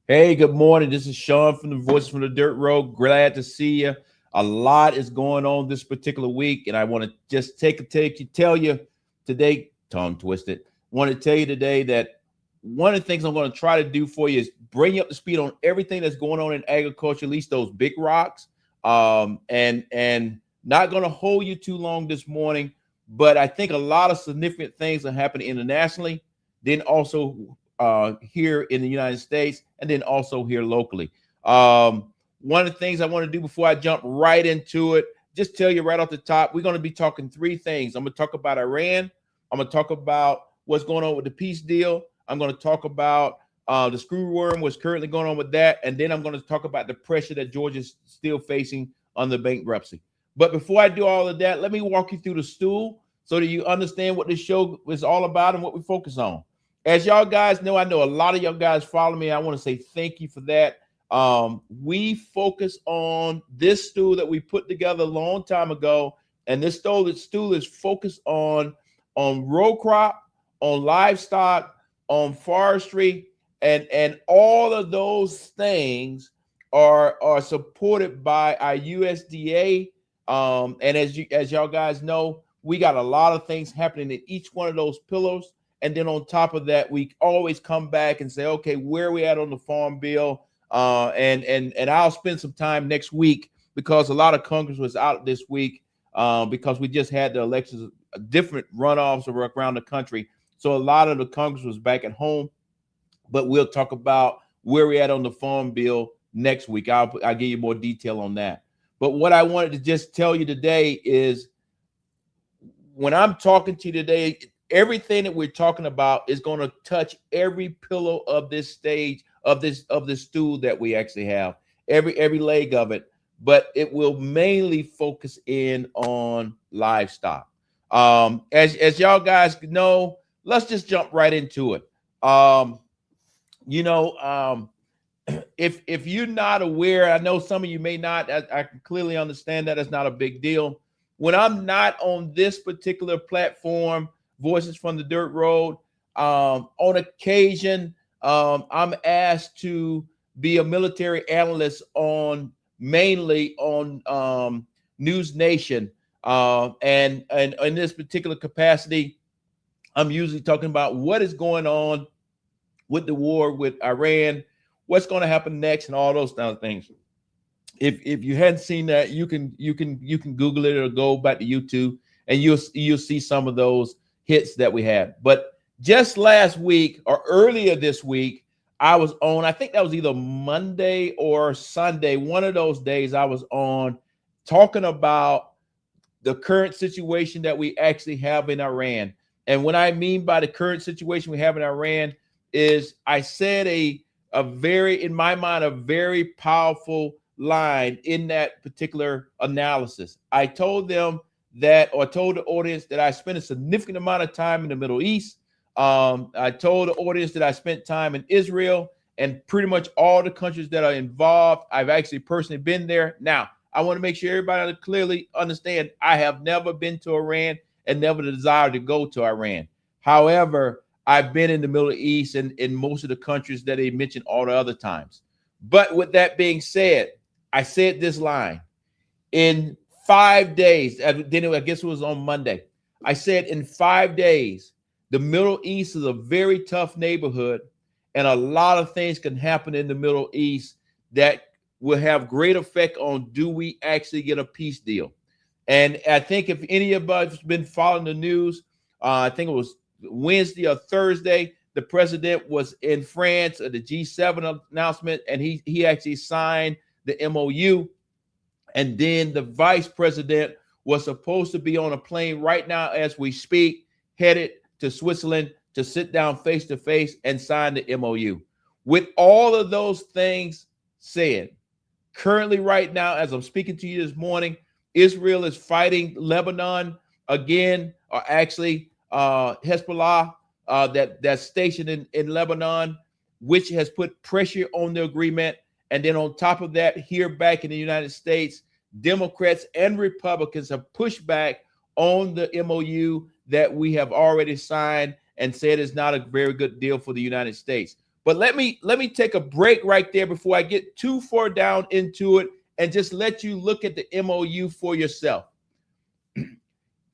Hey, good morning. This is Sean from the Voice from the Dirt Road. Glad to see you. A lot is going on this particular week, and I want to just tell you today, tongue twisted. Want to tell you today that one of the things I'm going to try to do for you is bring you up to speed on everything that's going on in agriculture, at least those big rocks. And not going to hold you too long this morning, but I think a lot of significant things are happening internationally. Then also here in the United States, and then also here locally. Um, One of the things I want to do before I jump right into it, just tell you right off the top, we're going to be talking three things. I'm going to talk about Iran. I'm going to talk about what's going on with the peace deal. I'm going to talk about the screw worm, what's currently going on with that, and then I'm going to talk about the pressure that Georgia's still facing on the bankruptcy. But before I do all of that, let me walk you through the stool so that you understand what this show is all about and what we focus on. As y'all guys know, I know a lot of y'all guys follow me. I want to say thank you for that. We focus on this stool that we put together a long time ago, and this stool is focused on row crop, on livestock, on forestry, and all of those things are supported by our USDA. And as y'all guys know, we got a lot of things happening in each one of those pillars. And then on top of that, we always come back and say, okay, where are we at on the farm bill? And I'll spend some time next week because a lot of Congress was out this week because we just had the elections, different runoffs around the country. So a lot of the Congress was back at home, but we'll talk about where we're at on the farm bill next week. I'll give you more detail on that. But what I wanted to just tell you today is when I'm talking to you today, everything that we're talking about is going to touch every pillow of this stage of this stool that we actually have, every leg of it, but it will mainly focus in on livestock. As y'all guys know, let's just jump right into it. Um, you know, if you're not aware, I know some of you may not. I can clearly understand that it's not a big deal. When I'm not on this particular platform, Voices from the Dirt Road, on occasion, I'm asked to be a military analyst on mainly on News Nation, and in this particular capacity, I'm usually talking about what is going on with the war with Iran, what's going to happen next, and all those kind of things. If you hadn't seen that, you can Google it or go back to YouTube, and you'll see some of those hits that we had. But just last week or earlier this week, I was on. I think that was either Monday or Sunday. One of those days, I was on talking about the current situation that we actually have in Iran. And what I mean by the current situation we have in Iran is I said a very, in my mind, a very powerful line in that particular analysis. I told them that, or told the audience that I spent a significant amount of time in the Middle East. I told the audience that I spent time in Israel and pretty much all the countries that are involved. I've actually personally been there. Now, I want to make sure everybody clearly understand I have never been to Iran and never the desire to go to Iran. However, I've been in the Middle East and in most of the countries that they mentioned all the other times. But with that being said, I said this line in 5 days. Then I guess it was on Monday. I said in 5 days, the Middle East is a very tough neighborhood, and a lot of things can happen in the Middle East that will have great effect on do we actually get a peace deal. And I think if any of us has been following the news, I think it was Wednesday or Thursday, the president was in France at the G7 announcement, and he actually signed the MOU. And then the vice president was supposed to be on a plane right now as we speak, headed to Switzerland to sit down face to face and sign the MOU. With all of those things said, currently right now, as I'm speaking to you this morning, Israel is fighting Lebanon again, or actually Hezbollah, that's stationed in Lebanon, which has put pressure on the agreement. And then on top of that, here back in the United States, Democrats and Republicans have pushed back on the MOU that we have already signed and said is not a very good deal for the United States. But let me take a break right there before I get too far down into it and just let you look at the MOU for yourself.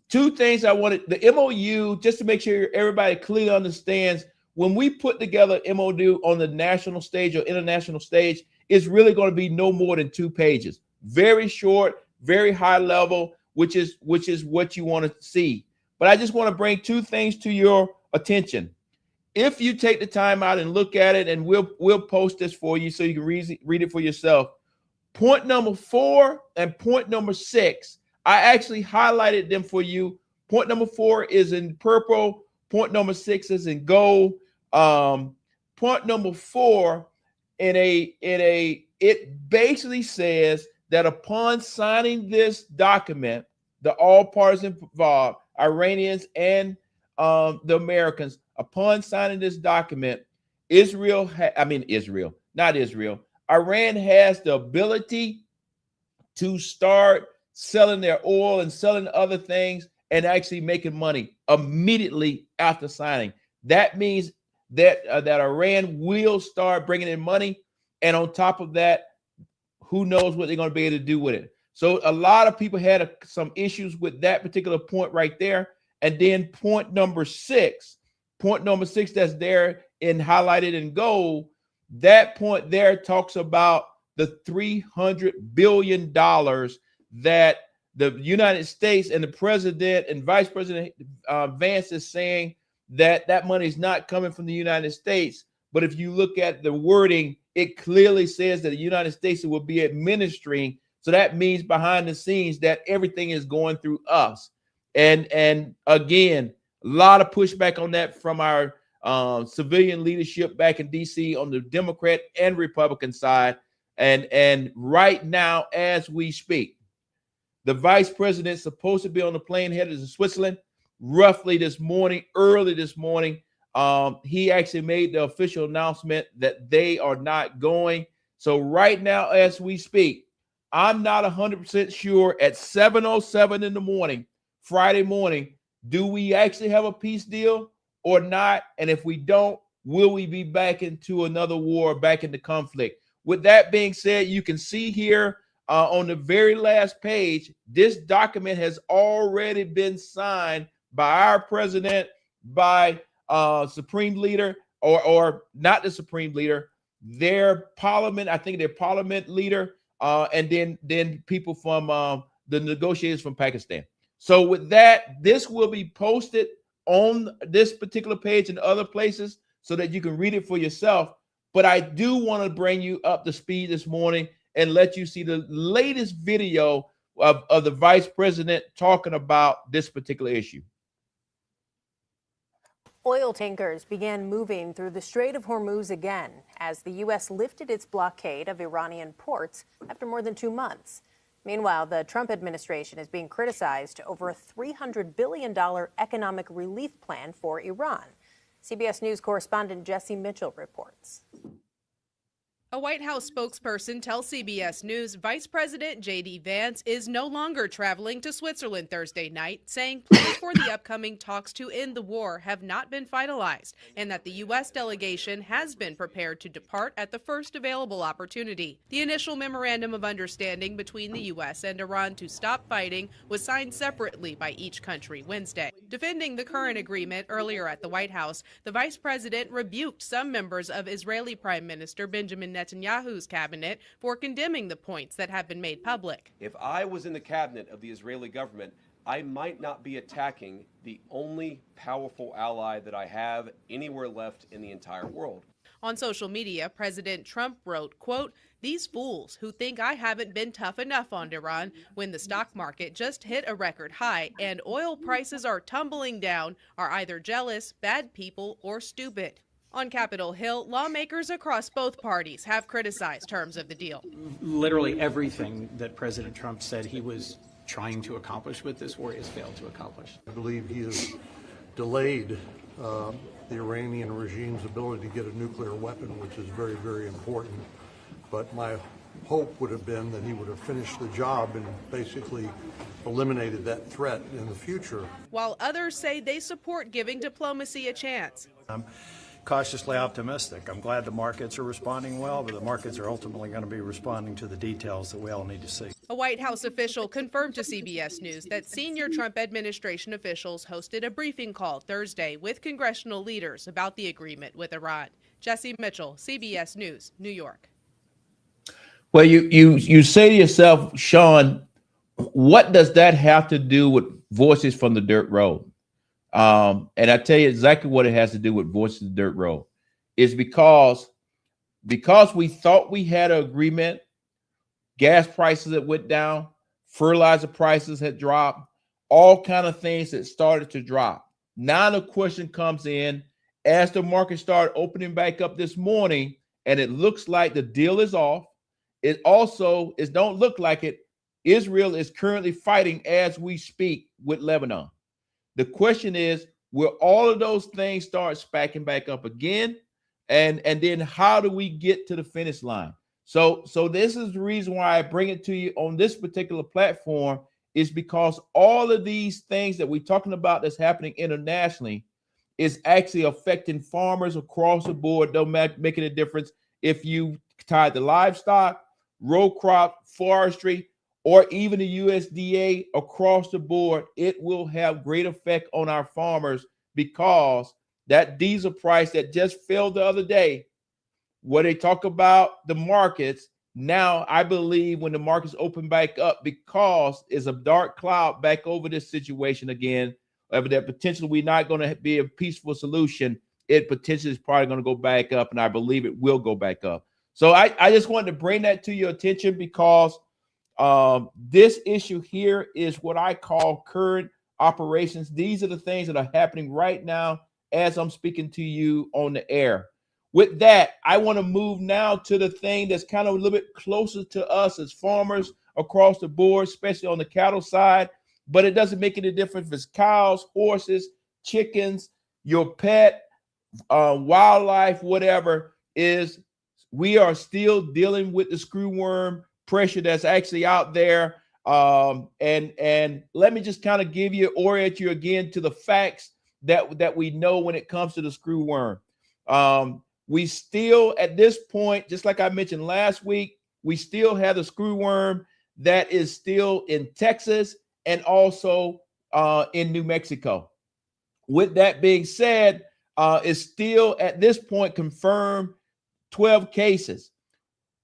Two things I wanted, the MOU, just to make sure everybody clearly understands, when we put together MOU on the national stage or international stage, it's really going to be no more than 2 pages. Very short, very high level, which is what you want to see. But I just want to bring 2 things to your attention. If you take the time out and look at it, and we'll post this for you so you can read it for yourself. Point number 4 and point number 6, I actually highlighted them for you. Point number 4 is in purple. Point number 6 is in gold. Point number 4 it basically says that upon signing this document, all parties involved, Iranians and the Americans, upon signing this document, Iran has the ability to start selling their oil and selling other things and actually making money immediately after signing. That means that Iran will start bringing in money, and on top of that, who knows what they're going to be able to do with it. So a lot of people had some issues with that particular point right there. And then point number 6 that's there in highlighted in gold, that point there talks about the $300 billion that the United States and the president and Vice President Vance is saying that money is not coming from the United States. But if you look at the wording, it clearly says that the United States will be administering. So that means behind the scenes that everything is going through us. And again, a lot of pushback on that from our civilian leadership back in D.C. on the Democrat and Republican side. And right now, as we speak, the vice president is supposed to be on the plane headed to Switzerland early this morning. He actually made the official announcement that they are not going. So right now, as we speak, I'm not 100% sure at 7:07 in the morning, Friday morning, do we actually have a peace deal or not? And if we don't, will we be back into another war, back into conflict? With that being said, you can see here on the very last page, this document has already been signed by our president, by Supreme Leader, or not the Supreme Leader, their parliament, I think their parliament leader, and then people from the negotiators from Pakistan. So with that, this will be posted on this particular page and other places so that you can read it for yourself. But I do want to bring you up to speed this morning and let you see the latest video of the vice president talking about this particular issue. Oil tankers began moving through the Strait of Hormuz again as the U.S. lifted its blockade of Iranian ports after more than 2 months. Meanwhile, the Trump administration is being criticized over a $300 billion economic relief plan for Iran. CBS News correspondent Jesse Mitchell reports. A White House spokesperson tells CBS News Vice President J.D. Vance is no longer traveling to Switzerland Thursday night, saying plans for the upcoming talks to end the war have not been finalized and that the U.S. delegation has been prepared to depart at the first available opportunity. The initial memorandum of understanding between the U.S. and Iran to stop fighting was signed separately by each country Wednesday. Defending the current agreement earlier at the White House, the vice president rebuked some members of Israeli Prime Minister Benjamin Netanyahu's cabinet for condemning the points that have been made public. If I was in the cabinet of the Israeli government, I might not be attacking the only powerful ally that I have anywhere left in the entire world. On social media, President Trump wrote, quote, "These fools who think I haven't been tough enough on Iran when the stock market just hit a record high and oil prices are tumbling down are either jealous, bad people, or stupid." On Capitol Hill, lawmakers across both parties have criticized terms of the deal. Literally everything that President Trump said he was trying to accomplish with this war has failed to accomplish. I believe he has delayed the Iranian regime's ability to get a nuclear weapon, which is very, very important. But my hope would have been that he would have finished the job and basically eliminated that threat in the future. While others say they support giving diplomacy a chance. cautiously optimistic. I'm glad the markets are responding well, but the markets are ultimately going to be responding to the details that we all need to see. A White House official confirmed to CBS News that senior Trump administration officials hosted a briefing call Thursday with congressional leaders about the agreement with Iran. Jesse Mitchell, CBS News, New York. Well, you say to yourself, Sean, what does that have to do with Voices from the Dirt Road? And I tell you exactly what it has to do with Voices of the Dirt Road. Is because we thought we had an agreement, gas prices that went down, fertilizer prices had dropped, all kind of things that started to drop. Now the question comes in as the market started opening back up this morning, and it looks like the deal is off. It also don't look like it. Israel is currently fighting as we speak with Lebanon. The question is, will all of those things start spacking back up again? And then how do we get to the finish line? So this is the reason why I bring it to you on this particular platform, is because all of these things that we're talking about that's happening internationally is actually affecting farmers across the board. Don't make a difference if you tie the livestock, row crop, forestry, or even the USDA across the board. It will have great effect on our farmers, because that diesel price that just fell the other day, where they talk about the markets, now I believe when the markets open back up, because it's a dark cloud back over this situation again, that potentially we're not going to be a peaceful solution, it potentially is probably going to go back up, and I believe it will go back up. So I just wanted to bring that to your attention, because this issue here is what I call current operations. These are the things that are happening right now as I'm speaking to you on the air. With that, I want to move now to the thing that's kind of a little bit closer to us as farmers across the board, especially on the cattle side. But it doesn't make any difference if it's cows, horses, chickens, your pet, wildlife, whatever, is we are still dealing with the screwworm pressure that's actually out there. And let me just kind of orient you again to the facts that we know when it comes to the screwworm. We still, at this point, just like I mentioned last week, we still have the screwworm that is still in Texas and also in New Mexico. With that being said, it's still at this point confirmed 12 cases.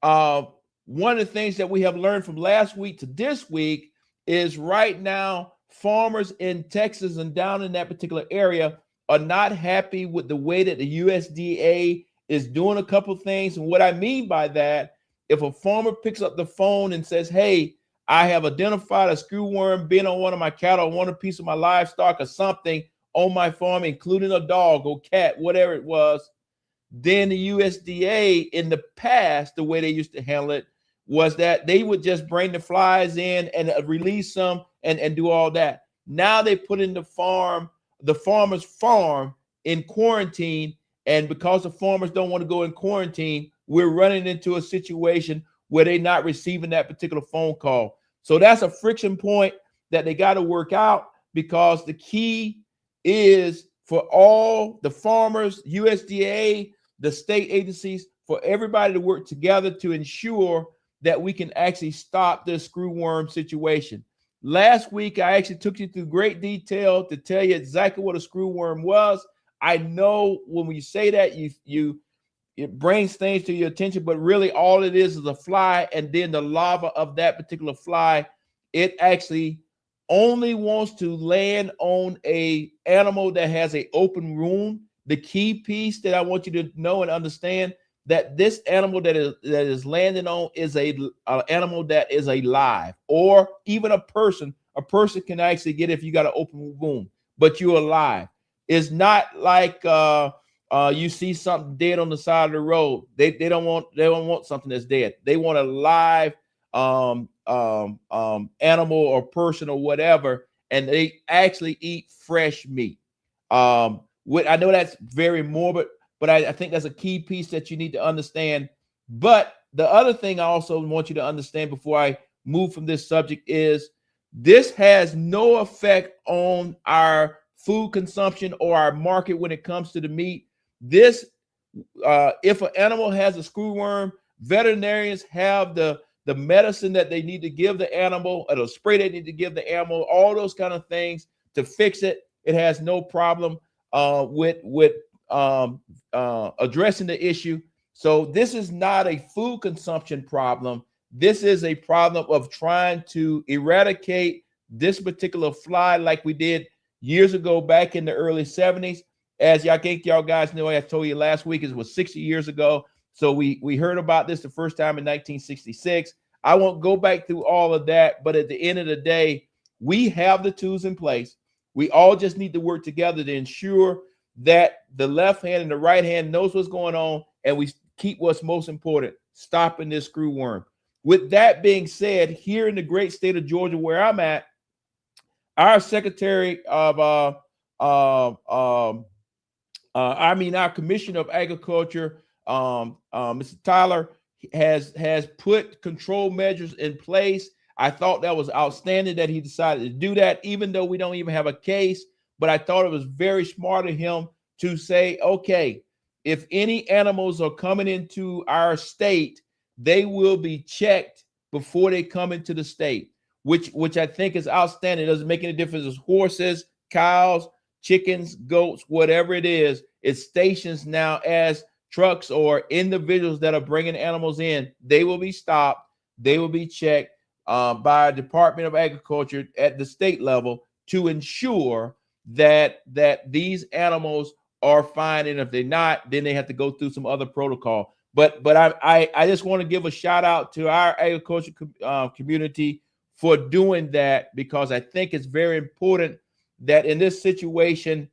One of the things that we have learned from last week to this week is right now farmers in Texas and down in that particular area are not happy with the way that the USDA is doing a couple of things. And what I mean by that, if a farmer picks up the phone and says, hey, I have identified a screwworm being on one of my cattle, one piece of my livestock or something on my farm, including a dog or cat, whatever it was, then the USDA in the past, the way they used to handle it was that they would just bring the flies in and release them and do all that. Now they put in the farmer's farm in quarantine. And because the farmers don't want to go in quarantine, we're running into a situation where they're not receiving that particular phone call. So that's a friction point that they got to work out, because the key is for all the farmers, USDA, the state agencies, for everybody to work together to ensure that we can actually stop this screwworm situation. Last week, I actually took you through great detail to tell you exactly what a screwworm was. I know when we say that, it brings things to your attention, but really all it is a fly, and then the larva of that particular fly, it actually only wants to land on a animal that has an open wound. The key piece that I want you to know and understand, that this animal that is landing on is an animal that is alive, or even a person. A person can actually get it if you got an open wound, but you're alive. It's not like you see something dead on the side of the road. They don't want something that's dead. They want a live animal or person or whatever, and they actually eat fresh meat. I know that's very morbid, but I think that's a key piece that you need to understand. But the other thing I also want you to understand before I move from this subject is this has no effect on our food consumption or our market when it comes to the meat. This, if an animal has a screwworm, veterinarians have the medicine that they need to give the animal, or the spray they need to give the animal, all those kind of things to fix it. It has no problem with addressing the issue. So this is not a food consumption problem. This is a problem of trying to eradicate this particular fly, like we did years ago back in the early 70s. As y'all think y'all guys know, I told you last week, it was 60 years ago. So we heard about this the first time in 1966. I won't go back through all of that, but at the end of the day, we have the tools in place. We all just need to work together to ensure that the left hand and the right hand knows what's going on, and we keep what's most important, stopping this screwworm. With that being said, here in the great state of Georgia, where I'm at, our Secretary of our Commissioner of Agriculture, Mr. Tyler, has put control measures in place. I thought that was outstanding that he decided to do that, even though we don't even have a case. But I thought it was very smart of him to say, okay, if any animals are coming into our state, they will be checked before they come into the state, which I think is outstanding. It doesn't make any difference. It's horses, cows, chickens, goats, whatever it is. It's stations now as trucks or individuals that are bringing animals in. They will be stopped. They will be checked by the Department of Agriculture at the state level to ensure that these animals are fine. And if they're not, then they have to go through some other protocol. But I just want to give a shout out to our agriculture community for doing that, because I think it's very important that in this situation,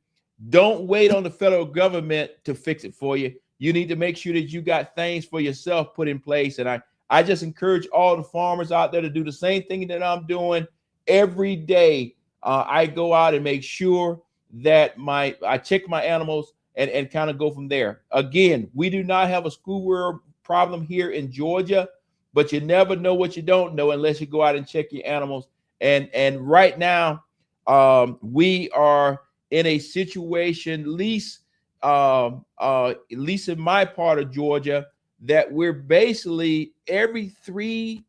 don't wait on the federal government to fix it for you. You need to make sure that you got things for yourself put in place. And I just encourage all the farmers out there to do the same thing that I'm doing every day. I go out and make sure that I check my animals and kind of go from there. Again, we do not have a screwworm problem here in Georgia, but you never know what you don't know unless you go out and check your animals. And right now, we are in a situation, at least in my part of Georgia, that we're basically every 3+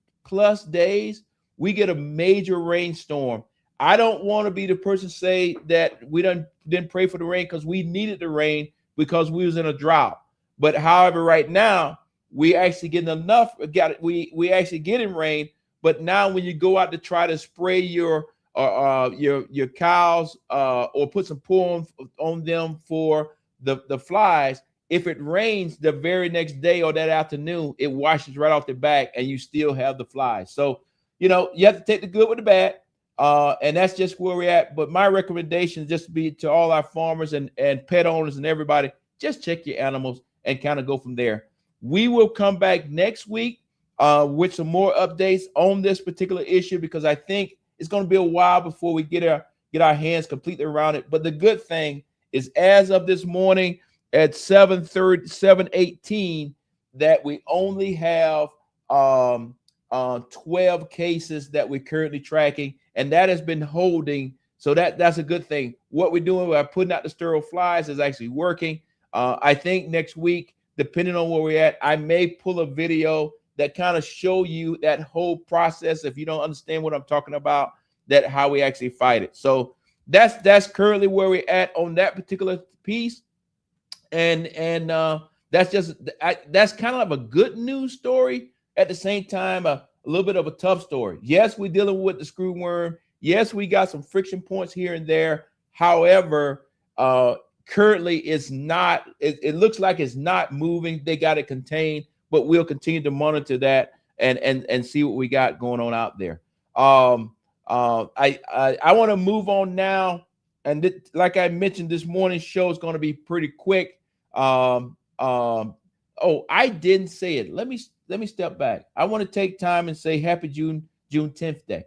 days, we get a major rainstorm. I don't want to be the person say that we didn't pray for the rain, because we needed the rain because we was in a drought. But however, right now we actually getting enough. We actually getting rain. But now when you go out to try to spray your cows or put some pollen on them for the flies, if it rains the very next day or that afternoon, it washes right off the back and you still have the flies. So, you have to take the good with the bad. And that's just where we're at. But my recommendation is just to be to all our farmers and pet owners and everybody, just check your animals and kind of go from there. We will come back next week with some more updates on this particular issue, because I think it's going to be a while before we get our hands completely around it. But the good thing is, as of this morning at 7:18, that we only have 12 cases that we're currently tracking, and that has been holding. So that's a good thing. What we're doing by putting out the sterile flies is actually working. I think next week, depending on where we're at, I may pull a video that kind of show you that whole process. If you don't understand what I'm talking about, that how we actually fight it. So that's currently where we're at on that particular piece. And that's kind of a good news story. At the same time, a little bit of a tough story. Yes, we're dealing with the screwworm. Yes, we got some friction points here and there. However, currently it's not. It looks like it's not moving. They got it contained, but we'll continue to monitor that and see what we got going on out there. I want to move on now, and like I mentioned, this morning's show is going to be pretty quick. Oh, I didn't say it. Let me step back. I want to take time and say happy June 10th Day.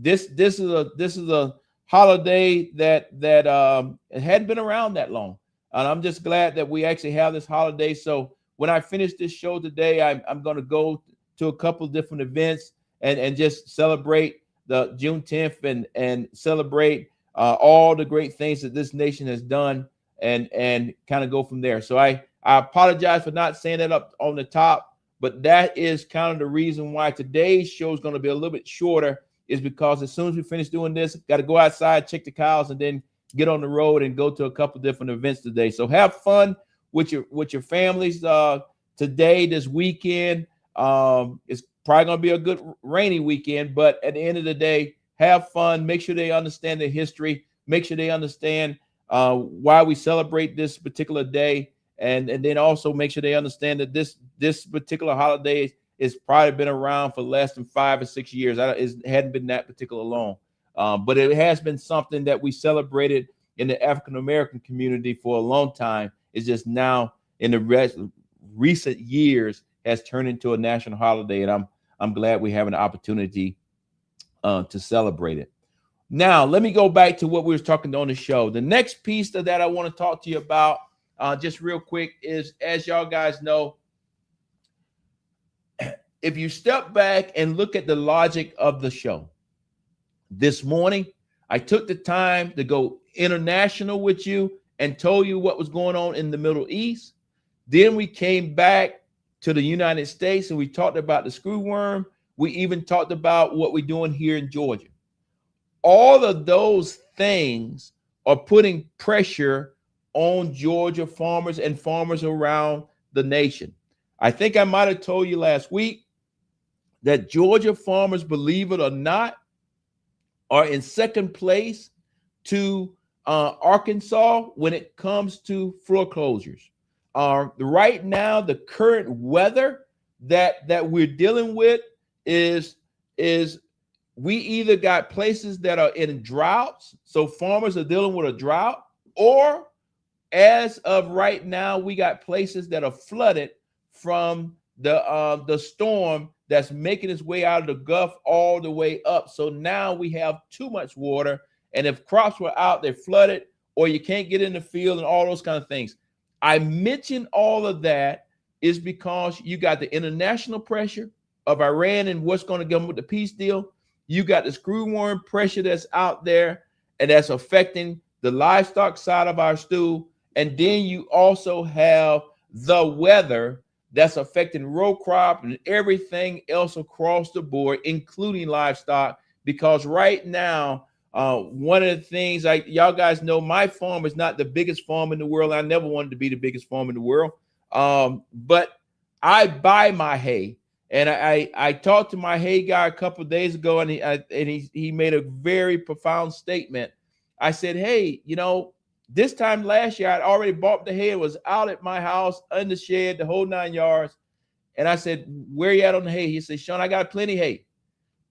This is a holiday that it hadn't been around that long, and I'm just glad that we actually have this holiday. So when I finish this show today, I'm going to go to a couple of different events and just celebrate the June 10th and celebrate all the great things that this nation has done. and kind of go from there. So I apologize for not saying that up on the top, but that is kind of the reason why today's show is going to be a little bit shorter, is because as soon as we finish doing this, got to go outside, check the cows, and then get on the road and go to a couple different events today. So have fun with your families today, this weekend. It's probably going to be a good rainy weekend, but at the end of the day, have fun. Make sure they understand the history. Make sure they understand why we celebrate this particular day. And then also make sure they understand that this particular holiday is probably been around for less than 5 or 6 years. It hadn't been that particular long. But it has been something that we celebrated in the African-American community for a long time. It's just now in the recent years has turned into a national holiday. And I'm glad we have an opportunity to celebrate it. Now, let me go back to what we were talking on the show. The next piece of that I want to talk to you about just real quick is, as y'all guys know, if you step back and look at the logic of the show, this morning, I took the time to go international with you and told you what was going on in the Middle East. Then we came back to the United States and we talked about the screwworm. We even talked about what we're doing here in Georgia. All of those things are putting pressure on Georgia farmers and farmers around the nation. I think I might have told you last week that Georgia farmers, believe it or not, are in second place to Arkansas when it comes to foreclosures. Right now, the current weather that we're dealing with is we either got places that are in droughts, so farmers are dealing with a drought, or as of right now, we got places that are flooded from the storm that's making its way out of the Gulf all the way up. So now we have too much water, and if crops were out, they're flooded, or you can't get in the field and all those kind of things. I mention all of that is because you got the international pressure of Iran and what's going to come with the peace deal. You got the screwworm pressure that's out there, and that's affecting the livestock side of our stew. And then you also have the weather that's affecting row crop and everything else across the board, including livestock. Because right now, one of the things, y'all guys know, my farm is not the biggest farm in the world. I never wanted to be the biggest farm in the world. But I buy my hay. And I talked to my hay guy a couple of days ago, and he made a very profound statement. I said, hey, this time last year, I'd already bought the hay. It was out at my house, in the shed, the whole 9 yards. And I said, where you at on the hay? He said, Sean, I got plenty of hay,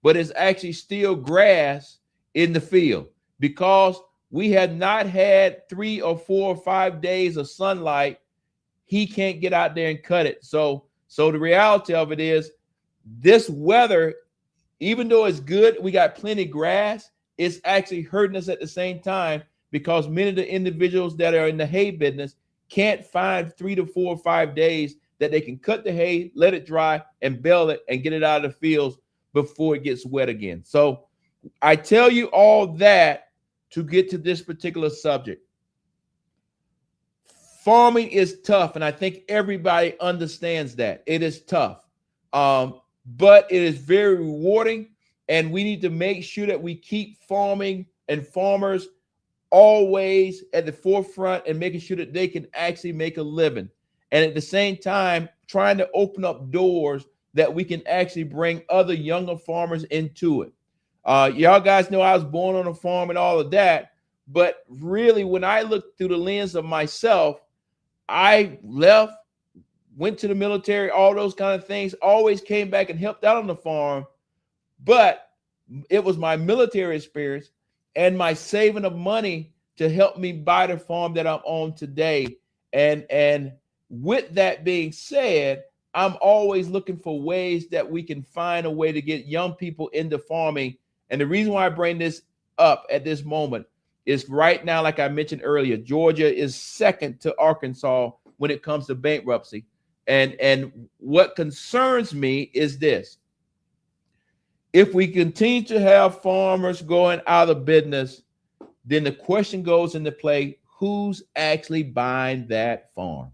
but it's actually still grass in the field because we had not had 3 or 4 or 5 days of sunlight. He can't get out there and cut it. So the reality of it is this weather, even though it's good, we got plenty of grass, it's actually hurting us at the same time, because many of the individuals that are in the hay business can't find 3 to 4 or 5 days that they can cut the hay, let it dry, and bale it and get it out of the fields before it gets wet again. So I tell you all that to get to this particular subject. Farming is tough, and I think everybody understands that. It is tough, but it is very rewarding, and we need to make sure that we keep farming and farmers always at the forefront and making sure that they can actually make a living. And at the same time, trying to open up doors that we can actually bring other younger farmers into it. Y'all guys know I was born on a farm and all of that. But really, when I look through the lens of myself, I left, went to the military, all those kind of things, always came back and helped out on the farm. But it was my military experience and my saving of money to help me buy the farm that I'm on today. And with that being said, I'm always looking for ways that we can find a way to get young people into farming. And the reason why I bring this up at this moment is right now, like I mentioned earlier, Georgia is second to Arkansas when it comes to bankruptcy. And what concerns me is this. If we continue to have farmers going out of business, then the question goes into play, who's actually buying that farm.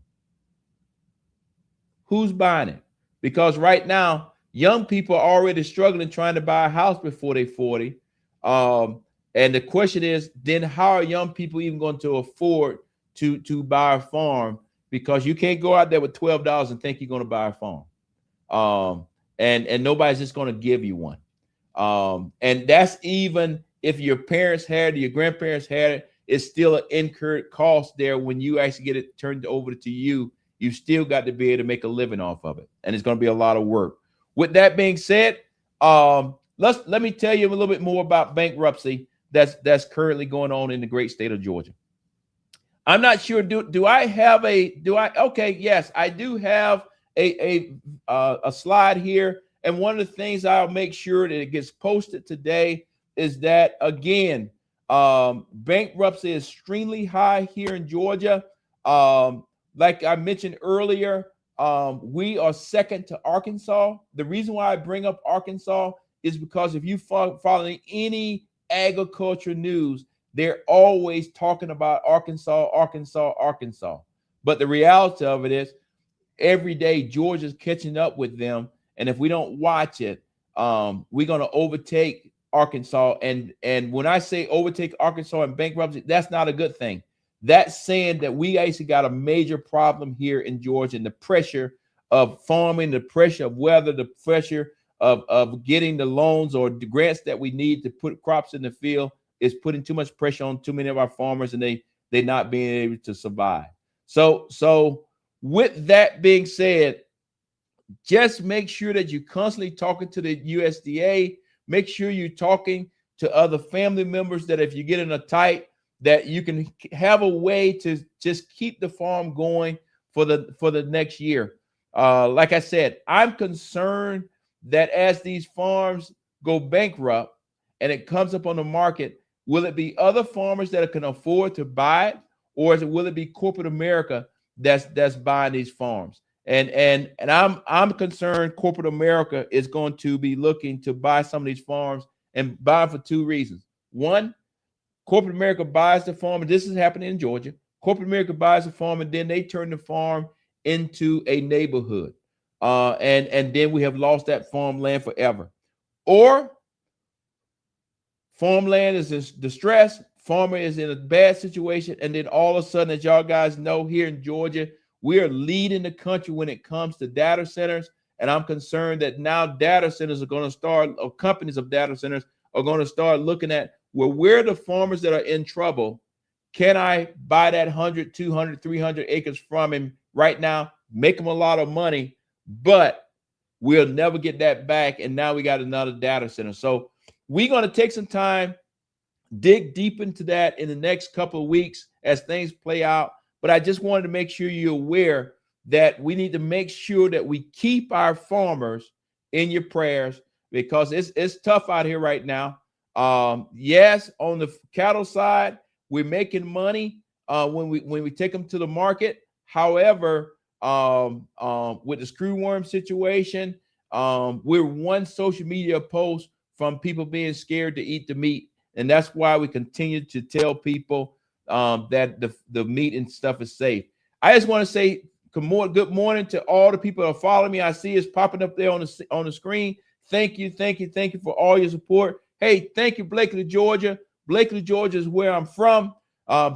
Who's buying it? Because right now, young people are already struggling trying to buy a house before they're 40. And the question is, then how are young people even going to afford to buy a farm? Because you can't go out there with $12 and think you're going to buy a farm. And nobody's just going to give you one. And that's even if your parents had it, your grandparents had it, it's still an incurred cost there when you actually get it turned over to you. You've still got to be able to make a living off of it. And it's going to be a lot of work. With that being said, let me tell you a little bit more about bankruptcy that's currently going on in the great state of Georgia. I'm not sure. Okay, yes, I do have a slide here. And one of the things I'll make sure that it gets posted today is that, again, bankruptcy is extremely high here in Georgia. Like I mentioned earlier, we are second to Arkansas. The reason why I bring up Arkansas is because if you following any agriculture news, they're always talking about Arkansas. But the reality of it is every day Georgia's catching up with them. And if we don't watch it, we're going to overtake Arkansas. And when I say overtake Arkansas in bankruptcy, that's not a good thing. That's saying that we actually got a major problem here in Georgia, and the pressure of farming, the pressure of weather, the pressure of getting the loans or the grants that we need to put crops in the field is putting too much pressure on too many of our farmers, and they're not being able to survive. So with that being said, just make sure that you're constantly talking to the USDA. Make sure you're talking to other family members that if you get in a tight, that you can have a way to just keep the farm going for the next year. Like I said, I'm concerned that as these farms go bankrupt and it comes up on the market, will it be other farmers that can afford to buy it, or will it be corporate America that's buying these farms? And I'm concerned corporate America is going to be looking to buy some of these farms and buy for two reasons. One, corporate America buys the farm, and this is happening in Georgia. Corporate America buys the farm, and then they turn the farm into a neighborhood. And then we have lost that farmland forever. Or farmland is in distress, farmer is in a bad situation, and then all of a sudden, as y'all guys know, here in Georgia, we are leading the country when it comes to data centers. And I'm concerned that now data centers are going to start, or companies of data centers are going to start looking at, well, where are the farmers that are in trouble? Can I buy that 100, 200, 300 acres from him right now, make them a lot of money, but we'll never get that back. And now we got another data center. So we're going to take some time, dig deep into that in the next couple of weeks as things play out. But I just wanted to make sure you're aware that we need to make sure that we keep our farmers in your prayers, because it's tough out here right now. Yes, on the cattle side, we're making money when we take them to the market. However, with the screwworm situation, we're one social media post from people being scared to eat the meat. And that's why we continue to tell people that the meat and stuff is safe. I just want to say good morning to all the people that are following me. I see it's popping up there on the screen. Thank you for all your support. Hey, thank you, Blakely, Georgia. Blakely, Georgia is where I'm from.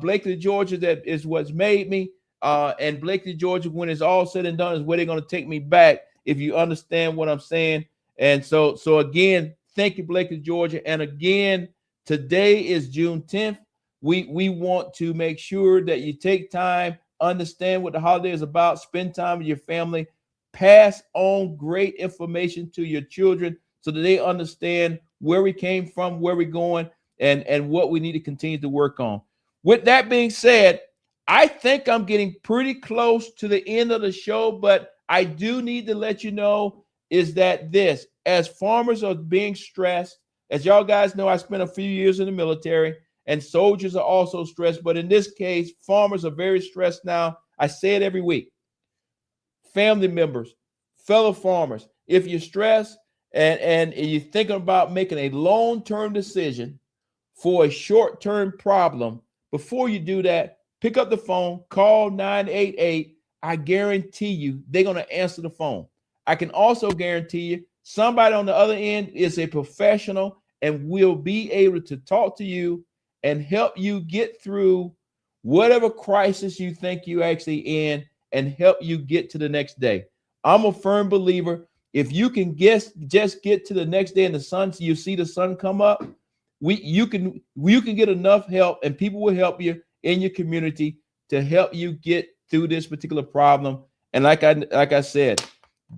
Blakely, Georgia, that is what's made me. And Blakely, Georgia, when it's all said and done, is where they're going to take me back, if you understand what I'm saying. And so again, thank you, Blakely, Georgia. And again, today is June 10th. We want to make sure that you take time, understand what the holiday is about, spend time with your family, pass on great information to your children so that they understand where we came from, where we're going, and what we need to continue to work on. With that being said, I think I'm getting pretty close to the end of the show, but I do need to let you know is that this, as farmers are being stressed, as y'all guys know, I spent a few years in the military, and soldiers are also stressed. But in this case, farmers are very stressed now. I say it every week. Family members, fellow farmers, if you're stressed and you're thinking about making a long-term decision for a short-term problem, before you do that, pick up the phone, call 988. I guarantee you they're going to answer the phone. I can also guarantee you somebody on the other end is a professional and will be able to talk to you and help you get through whatever crisis you think you actually in and help you get to the next day. I'm a firm believer. If you can just get to the next day and the sun, you see the sun come up, you can get enough help, and people will help you in your community to help you get through this particular problem. And like I said,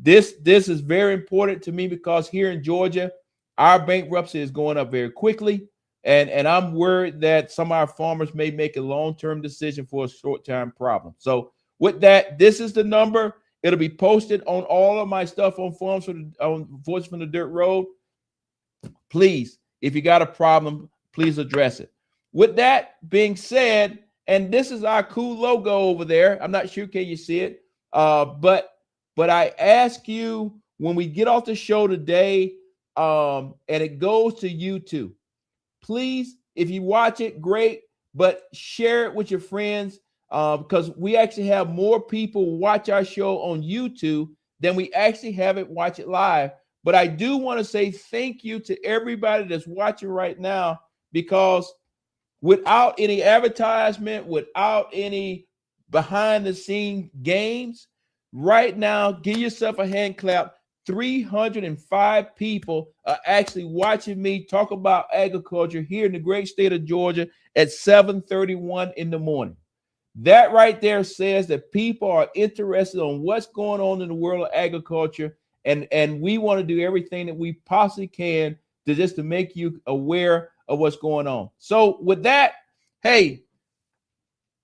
this is very important to me because here in Georgia, our bankruptcy is going up very quickly. And I'm worried that some of our farmers may make a long-term decision for a short-term problem. So with that, this is the number. It'll be posted on all of my stuff on forums on Voice from the Dirt Road. Please, if you got a problem, please address it. With that being said, and this is our cool logo over there. I'm not sure, can you see it? But I ask you when we get off the show today, and it goes to YouTube, please, if you watch it, great, but share it with your friends because we actually have more people watch our show on YouTube than we actually have it watch it live. But I do want to say thank you to everybody that's watching right now, because without any advertisement, without any behind the scene games, right now, give yourself a hand clap. 305 people are actually watching me talk about agriculture here in the great state of Georgia at 7:31 in the morning. That right there says that people are interested on what's going on in the world of agriculture, and we want to do everything that we possibly can to make you aware of what's going on. So with that, hey,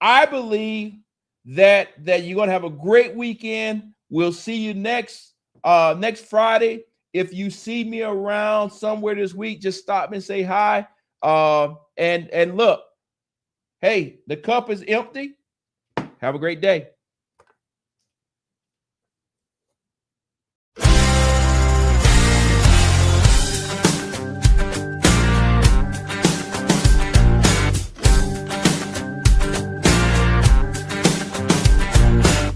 I believe that you're going to have a great weekend. We'll see you next Friday. If you see me around somewhere this week, just stop and say hi. And look, hey, the cup is empty. Have a great day.